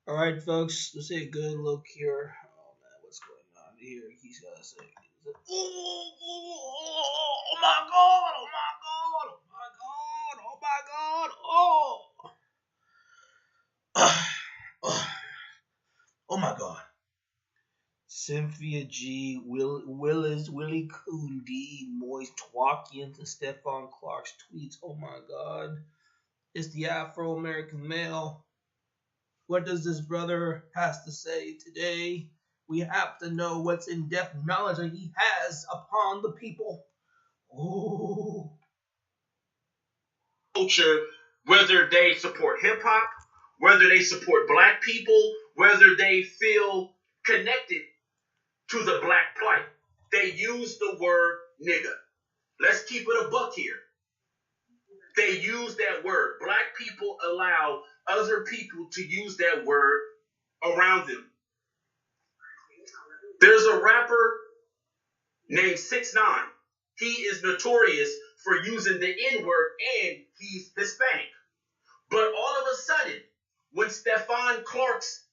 All right, folks, let's take a good look here. Oh man, what's going on here? He's gotta say, oh my god, oh my god, oh my god, oh my god, oh, oh my god. Cynthia G, Willie Coon D, Moist Twatkins, and Stephon Clark's tweets. Oh my god. It's the Afro American male. What does this brother has to say today? We have to know what's in-depth knowledge that he has upon the people. Oh. Culture, whether they support hip hop, whether they support black people, whether they feel connected to the black plight, they use the word nigga. Let's keep it a buck here. They use that word. Black people allow other people to use that word around them. There's a rapper named 6ix9ine. He is notorious for using the N-word, and he's Hispanic. But all of a sudden, when Stephon Clark's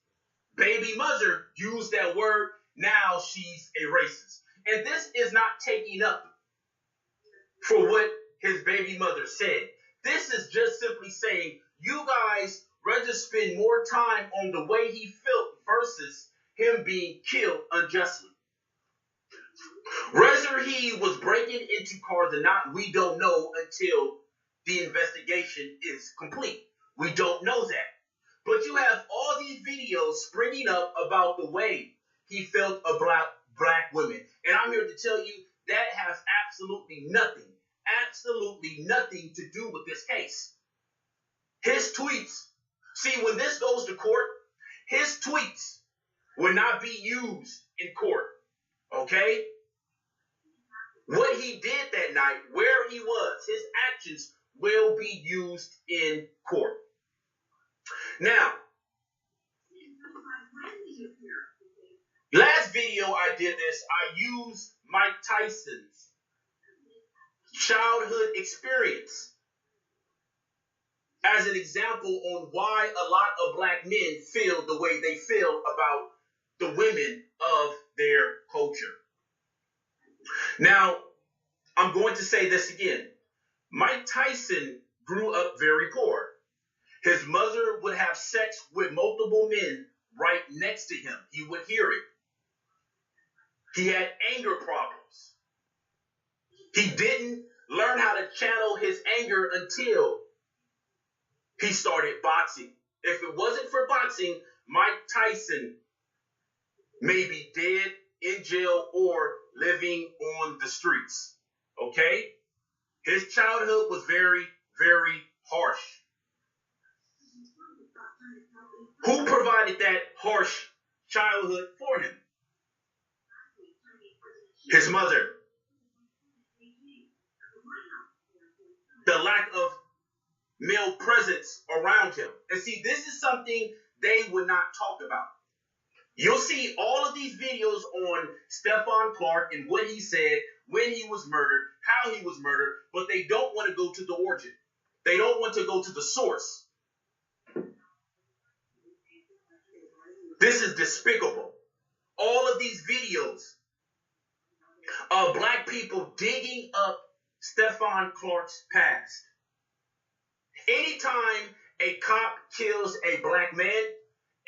baby mother used that word, now she's a racist. And this is not taking up for what his baby mother said. This is just simply saying, you guys rather spend more time on the way he felt versus him being killed unjustly. Whether he was breaking into cars or not, we don't know until the investigation is complete. We don't know that. But you have all these videos springing up about the way he felt about black women. And I'm here to tell you that has absolutely nothing to do with this case. His tweets, see, when this goes to court, his tweets will not be used in court. Okay? What he did that night, where he was, his actions will be used in court. Now, last video I did this, I used Mike Tyson's childhood experience as an example on why a lot of black men feel the way they feel about the women of their culture. Now, I'm going to say this again. Mike Tyson grew up very poor. His mother would have sex with multiple men right next to him. He would hear it. He had anger problems. He didn't learn how to channel his anger until he started boxing. If it wasn't for boxing, Mike Tyson may be dead, in jail, or living on the streets. Okay? His childhood was very, very harsh. Who provided that harsh childhood for him? His mother. The lack of male presence around him. And see, this is something they would not talk about. You'll see all of these videos on Stephon Clark and what he said, when he was murdered, how he was murdered, but they don't want to go to the origin. They don't want to go to the source. This is despicable. All of these videos of black people digging up Stephon Clark's past. Anytime a cop kills a black man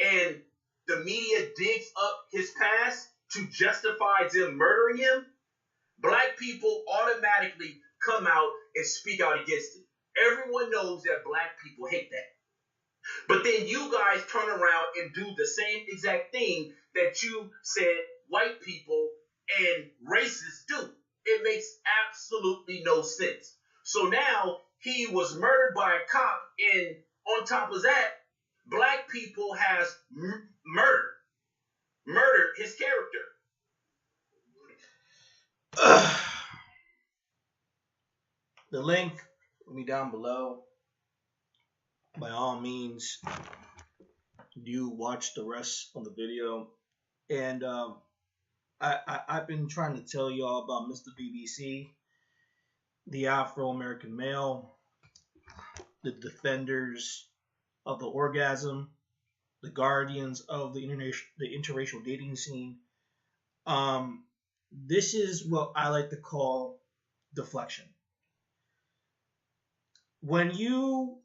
and the media digs up his past to justify them murdering him, black people automatically come out and speak out against it. Everyone knows that black people hate that. But then you guys turn around and do the same exact thing that you said white people and racists do. It makes absolutely no sense. So now he was murdered by a cop, and on top of that, black people has murdered his character. The link will be down below. By all means, do watch the rest of the video. And I've been trying to tell y'all about Mr. BBC, the Afro-American male, the defenders of the orgasm. the guardians of the interracial dating scene. This is what I like to call deflection. When you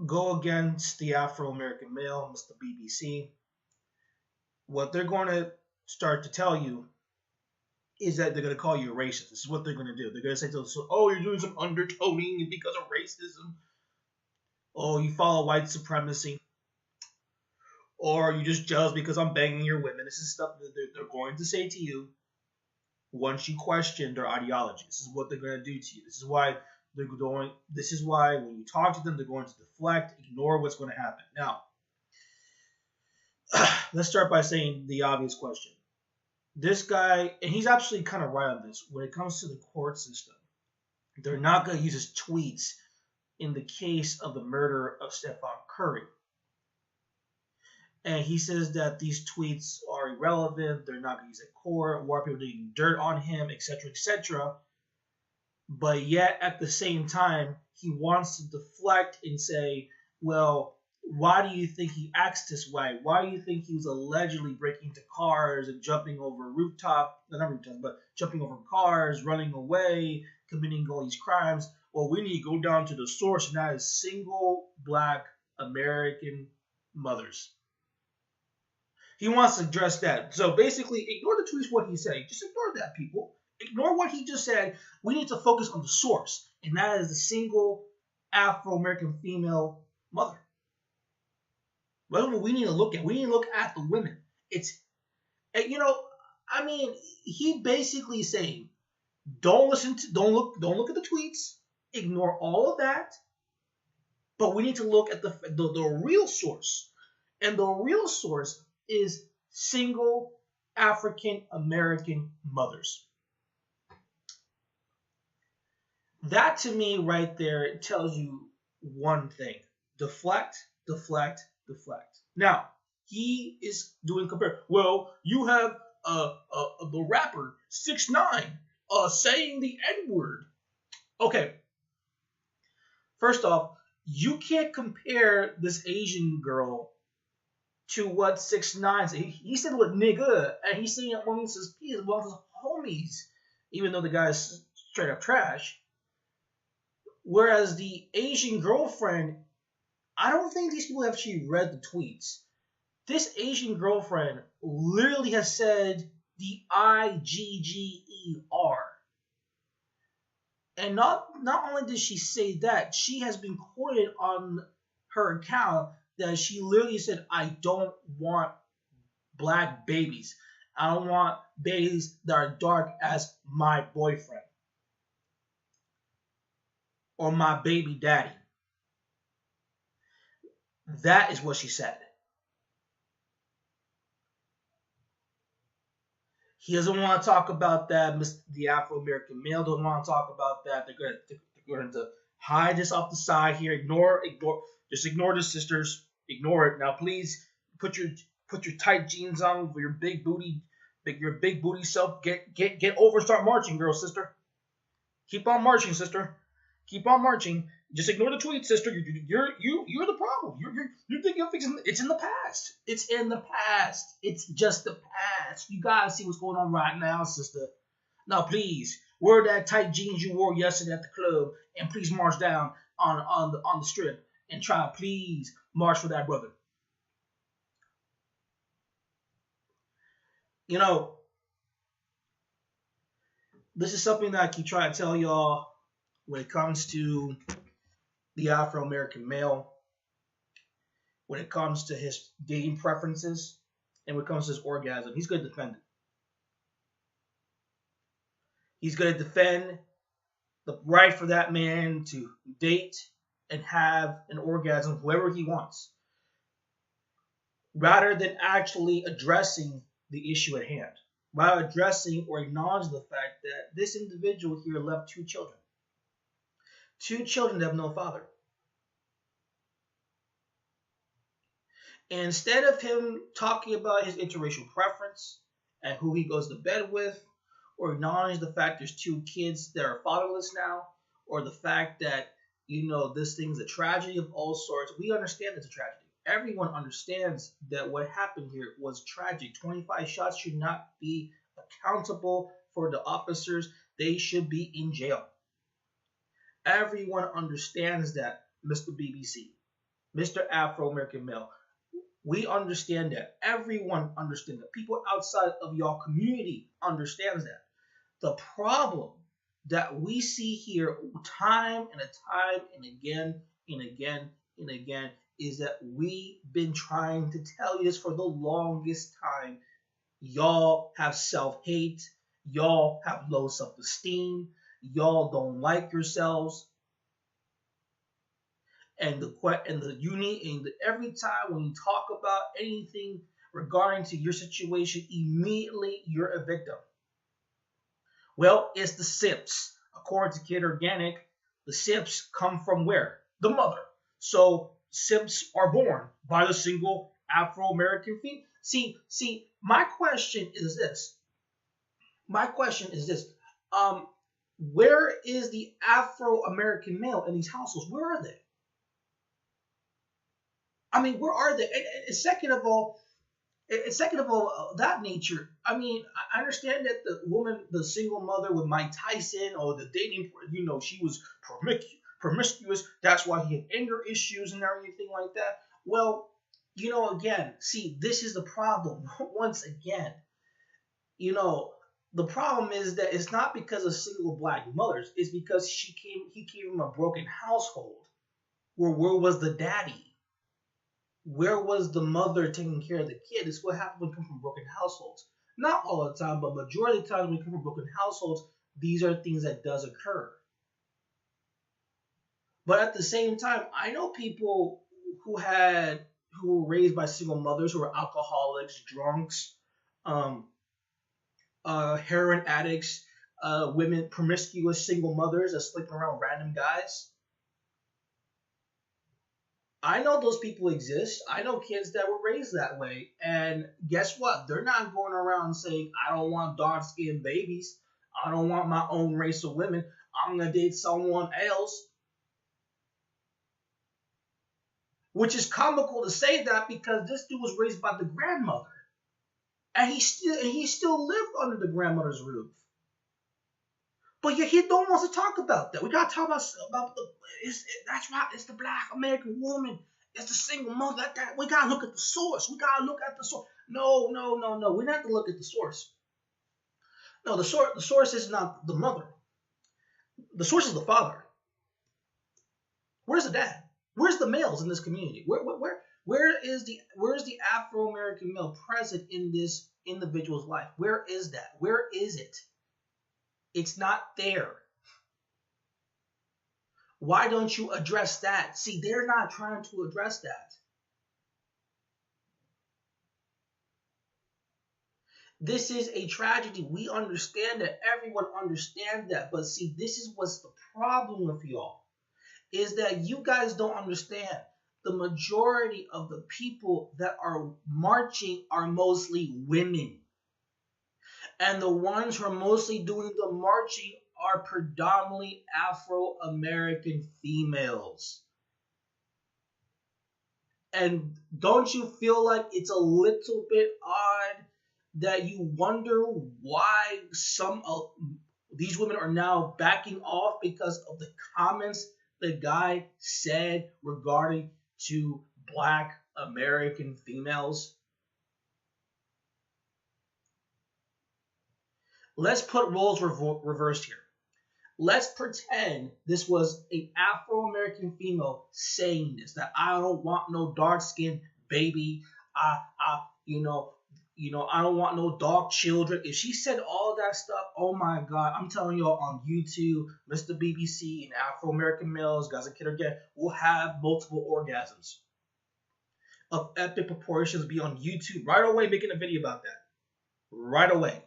go against the Afro-American male, Mr. BBC, what they're going to start to tell you is that they're going to call you a racist. This is what they're going to do. They're going to say to us, oh, you're doing some undertoning because of racism. Oh, you follow white supremacy. Or you're just jealous because I'm banging your women. This is stuff that they're going to say to you once you question their ideology. This is what they're going to do to you. This is why when you talk to them, they're going to deflect, ignore what's going to happen. Now, let's start by saying the obvious question. This guy, and he's actually kind of right on this, when it comes to the court system, they're not going to use his tweets in the case of the murder of Stephon Curry. And he says that these tweets are irrelevant, they're not going to use it court, why people digging dirt on him, etc., etc. But yet, at the same time, he wants to deflect and say, well, why do you think he acts this way? Why do you think he was allegedly breaking into cars and jumping over jumping over cars, running away, committing all these crimes? Well, we need to go down to the source, and that is single black American mothers. He wants to address that. So basically, ignore the tweets, what he said. Just ignore that, people. Ignore what he just said. We need to focus on the source, and that is the single Afro-American female mother. That's what we need to look at. We need to look at the women. He basically saying, don't look at the tweets, ignore all of that, but we need to look at the real source, and the real source is single African American mothers. That to me right there tells you one thing: deflect, deflect, deflect. Now he is doing compare. Well, you have the rapper 6ix9ine saying the N-word. Okay. First off, you can't compare this Asian girl to what 6ix9ine said. He said what nigga, and he's saying it amongst his peers, amongst his homies, even though the guy's straight up trash. Whereas the Asian girlfriend, I don't think these people have actually read the tweets. This Asian girlfriend literally has said the IGGER. And not only did she say that, she has been quoted on her account that she literally said, I don't want black babies. I don't want babies that are dark as my boyfriend or my baby daddy. That is what she said. He doesn't want to talk about that. The Afro-American male don't want to talk about that. They're going to hide this off the side here. Just ignore the sisters. Ignore it. Now, please put your tight jeans on with your big booty self. Get over and start marching, girl, sister. Keep on marching, sister. Keep on marching. Just ignore the tweet, sister. You're the problem. You're thinking of fixing. It's in the past. It's in the past. It's just the past. You gotta see what's going on right now, sister. Now, please wear that tight jeans you wore yesterday at the club, and please march down on the strip and try. Please march for that brother. You know, this is something that I keep trying to tell y'all when it comes to the Afro-American male, when it comes to his dating preferences, and when it comes to his orgasm. He's going to defend it. He's going to defend the right for that man to date and have an orgasm whoever he wants, rather than actually addressing the issue at hand, rather addressing or acknowledging the fact that this individual here left 2 children. 2 children that have no father. And instead of him talking about his interracial preference and who he goes to bed with, or acknowledge the fact there's 2 kids that are fatherless now, or the fact that, this thing's a tragedy of all sorts, we understand it's a tragedy. everyone understands that what happened here was tragic. 25 shots should not be accountable for the officers. They should be in jail. Everyone understands that, Mr. BBC, Mr. Afro-American male. We understand that. Everyone understands that. People outside of your community understands that. The problem that we see here time and again and again and again is that we've been trying to tell you this for the longest time. Y'all have self-hate. Y'all have low self-esteem. Y'all don't like yourselves. And every time when you talk about anything regarding to your situation, immediately you're a victim. Well, it's the simps. According to Kid Organic, the simps come from where? The mother. So simps are born by the single Afro-American female. See, my question is this. Where is the Afro-American male in these households? Where are they? I mean, where are they? And second of all, that nature. I mean, I understand that the woman, the single mother with Mike Tyson, or the dating, she was promiscuous. That's why he had anger issues and everything like that. Well, again, see, this is the problem. Once again, the problem is that it's not because of single black mothers. It's because he came from a broken household. Where was the daddy? Where was the mother taking care of the kid? It's what happens when we come from broken households. Not all the time, but majority of the time when we come from broken households, these are things that does occur. But at the same time, I know people who were raised by single mothers, who were alcoholics, drunks, heroin addicts, women, promiscuous single mothers that sleeping around random guys. I know those people exist. I know kids that were raised that way. And guess what? They're not going around saying, I don't want dark-skinned babies. I don't want my own race of women. I'm going to date someone else. Which is comical to say that because this dude was raised by the grandmother. And he still lived under the grandmother's roof. But yet he don't want to talk about that. We got to talk about that's right. It's the black American woman. It's the single mother. We got to look at the source. No. We don't have to look at the source. No, the source is not the mother. The source is the father. Where's the dad? Where's the males in this community? Where's the Afro-American male present in this individual's life? Where is that? Where is it? It's not there. Why don't you address that? See, they're not trying to address that. This is a tragedy. We understand that. Everyone understands that. But see, this is what's the problem with y'all. Is that you guys don't understand. The majority of the people that are marching are mostly women. And the ones who are mostly doing the marching are predominantly Afro-American females. And don't you feel like it's a little bit odd that you wonder why some of these women are now backing off because of the comments the guy said regarding to black American females? Let's put roles reversed here. Let's pretend this was an Afro-American female saying this, that I don't want no dark-skinned baby. I don't want no dark children. If she said all that stuff, oh my God, I'm telling y'all on YouTube, Mr. BBC and Afro-American males, guys and kid again, will have multiple orgasms of epic proportions. Be on YouTube right away making a video about that. Right away.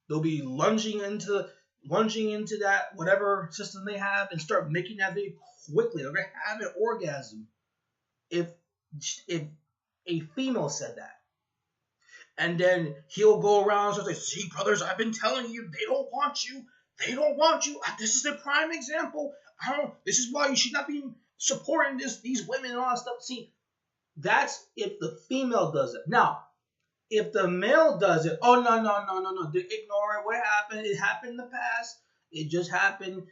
They'll be lunging into that whatever system they have and start making that video quickly. They're gonna have an orgasm if a female said that. And then he'll go around and say, see, brothers, I've been telling you, they don't want you. They don't want you. This is a prime example. This is why you should not be supporting these women and all that stuff. See, That's if the female does it. Now, if the male does it, oh no. Ignore it. What happened? It happened in the past. It just happened.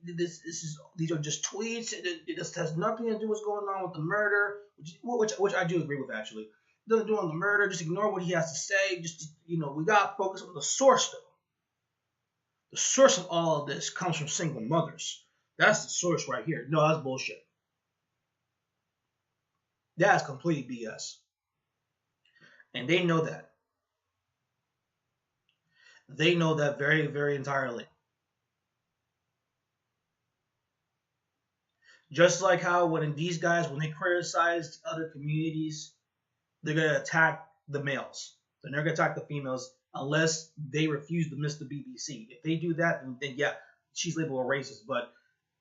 This is these are just tweets. It just has nothing to do with what's going on with the murder, which I do agree with actually. Nothing to do on the murder. Just ignore what he has to say. We got to focus on the source though. The source of all of this comes from single mothers. That's the source right here. No, that's bullshit. That's complete BS. And they know that. They know that very, very entirely. Just like how when these guys, when they criticize other communities, they're going to attack the males. They're not going to attack the females unless they refuse to miss the BBC. If they do that, then yeah, she's labeled a racist. But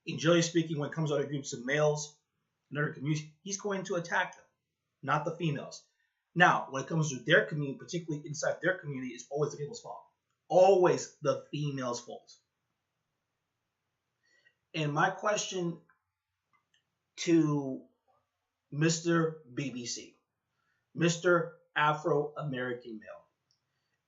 in generally speaking, when it comes to other groups of males and other communities, he's going to attack them, not the females. Now, when it comes to their community, particularly inside their community, it's always the people's fault. Always the female's fault. And my question to Mr. BBC, Mr. Afro-American male,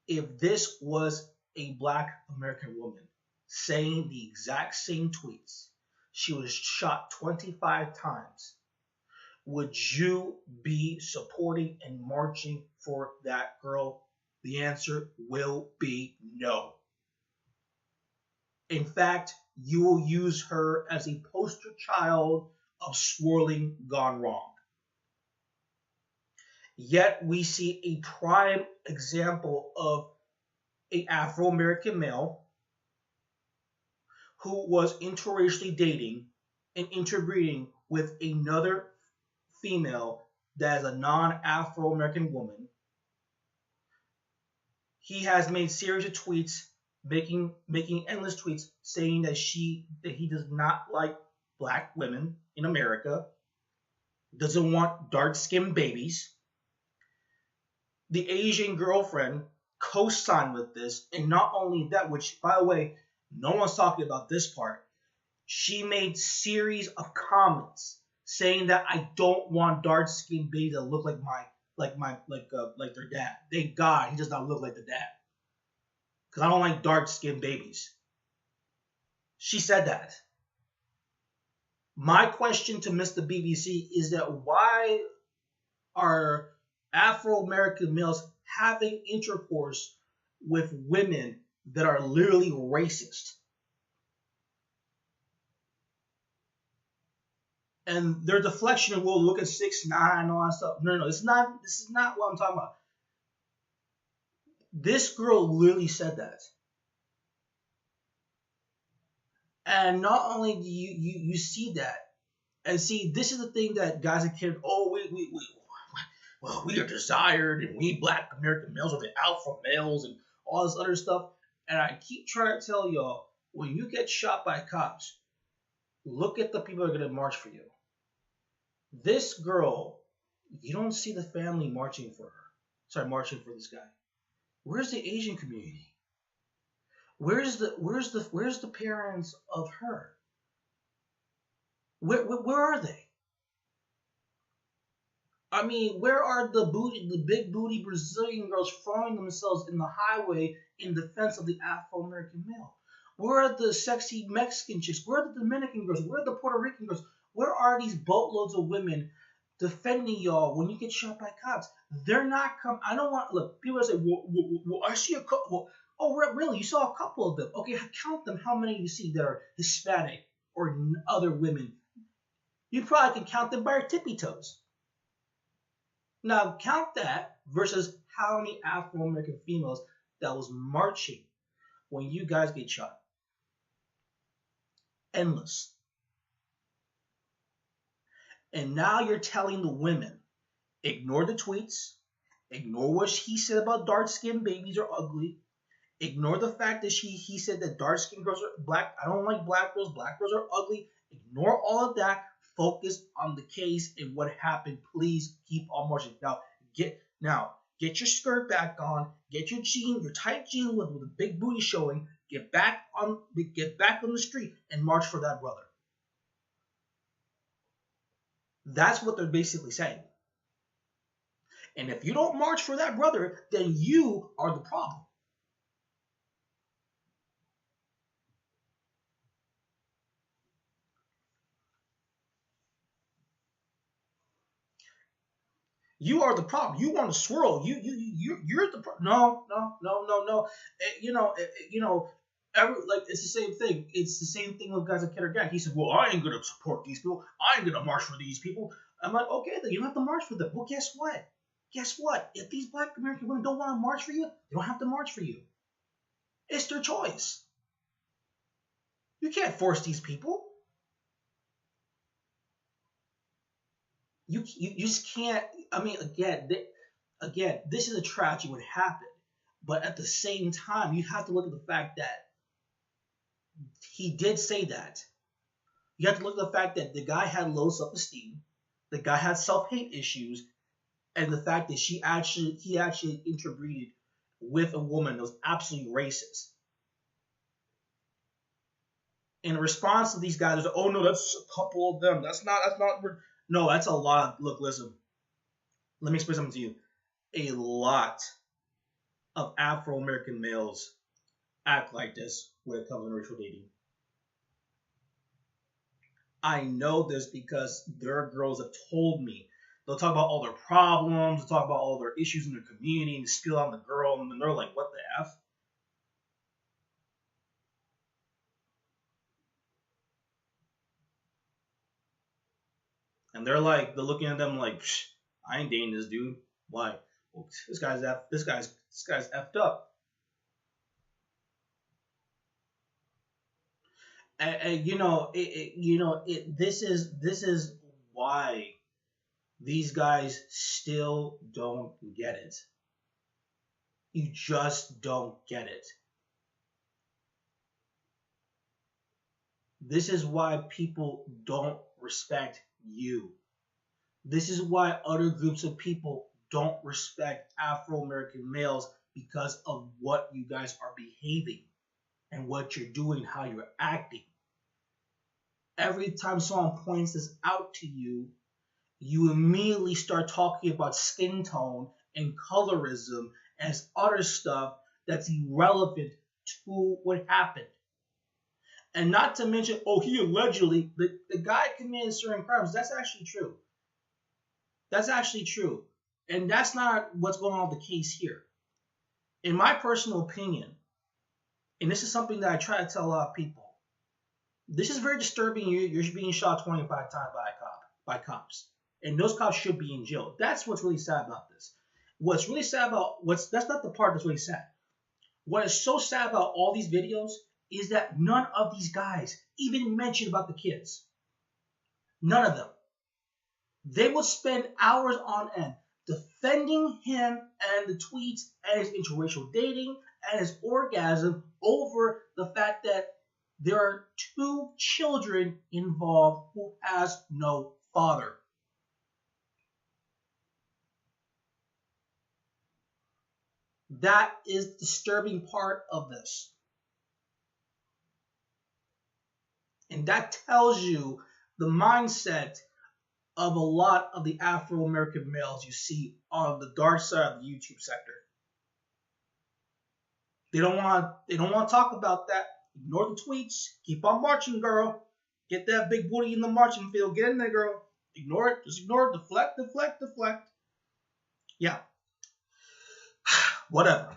if this was a Black American woman saying the exact same tweets, she was shot 25 times, would you be supporting and marching for that girl? The answer will be no. In fact, you will use her as a poster child of swirling gone wrong. Yet we see a prime example of an Afro-American male who was interracially dating and interbreeding with another female that is a non-Afro-American woman. He has made series of tweets, making endless tweets saying that he does not like Black women in America, doesn't want dark-skinned babies. The Asian girlfriend co-signed with this, and not only that, which, by the way, no one's talking about this part, she made series of comments saying that I don't want dark-skinned babies that look like their dad. Thank God he does not look like the dad, because I don't like dark-skinned babies. She said that. My question to Mr. BBC is that why are Afro-American males having intercourse with women that are literally racist? And their deflection will look at 6'9" and all that stuff. No, this is not what I'm talking about. This girl literally said that. And not only do you see that, and see, this is the thing that guys and kids, we are desired, and we Black American males are the alpha males and all this other stuff. And I keep trying to tell y'all, when you get shot by cops, look at the people that are going to march for you. This girl, you don't see the family marching for this guy. Where's the Asian community? Where's the parents of her? Where are they? I mean, where are the big booty Brazilian girls throwing themselves in the highway in defense of the Afro-American male? Where are the sexy Mexican chicks? Where are the Dominican girls? Where are the Puerto Rican girls? Where are these boatloads of women defending y'all when you get shot by cops? They're not coming. I don't want, look, people say, well, I see a couple. Oh, really? You saw a couple of them. Okay, count them. How many you see that are Hispanic or other women? You probably can count them by your tippy toes. Now, count that versus how many Afro-American females that was marching when you guys get shot. Endless. And now you're telling the women, ignore the tweets, ignore what he said about dark-skinned babies are ugly, ignore the fact that he said that dark-skinned girls are black. I don't like black girls are ugly. Ignore all of that. Focus on the case and what happened. Please keep on marching. Now, get your skirt back on. Get your tight jeans with a big booty showing. Get back on the street and march for that brother. That's what they're basically saying. And if you don't march for that brother, then you are the problem. You are the problem. You want to swirl. You're the problem. No. Like it's the same thing. It's the same thing with guys like Ketter Gang. He said, "Well, I ain't gonna support these people. I ain't gonna march for these people." I'm like, okay, then you don't have to march for them. Well, guess what? Guess what? If these Black American women don't want to march for you, they don't have to march for you. It's their choice. You can't force these people. You just can't. I mean, again, this is a tragedy what happened, but at the same time, you have to look at the fact that he did say that. You have to look at the fact that the guy had low self-esteem, the guy had self-hate issues, and the fact that he actually interbreeded with a woman that was absolutely racist. In response to these guys, oh no, that's a couple of them. That's not. No, that's a lot. Look, listen. Let me explain something to you. A lot of Afro-American males act like this when it comes to racial dating. I know this because there are girls that told me. They'll talk about all their problems, they'll talk about all their issues in their community, and spill on the girl, and then they're like, what the F? And they're looking at them like, I ain't dating this dude. Why? Well, this guy's effed up. And this is why these guys still don't get it. You just don't get it. This is why people don't respect you. This is why other groups of people don't respect Afro-American males because of what you guys are behaving and what you're doing, how you're acting. Every time someone points this out to you, you immediately start talking about skin tone and colorism as other stuff that's irrelevant to what happened. And not to mention, he allegedly, the guy committed certain crimes. That's actually true. That's actually true. And that's not what's going on with the case here. In my personal opinion, and this is something that I try to tell a lot of people, this is very disturbing. You're being shot 25 times by cops. And those cops should be in jail. That's what's really sad about this. What's really sad about, that's not the part that's really sad. What is so sad about all these videos is that none of these guys even mentioned about the kids. None of them. They will spend hours on end defending him and the tweets and his interracial dating and his orgasm over the fact that there are 2 children involved who has no father. That is the disturbing part of this. And that tells you the mindset of a lot of the Afro-American males you see on the dark side of the YouTube sector. They don't want to talk about that. Ignore the tweets. Keep on marching, girl. Get that big booty in the marching field. Get in there, girl. Ignore it. Just ignore it. Deflect. Yeah. Whatever.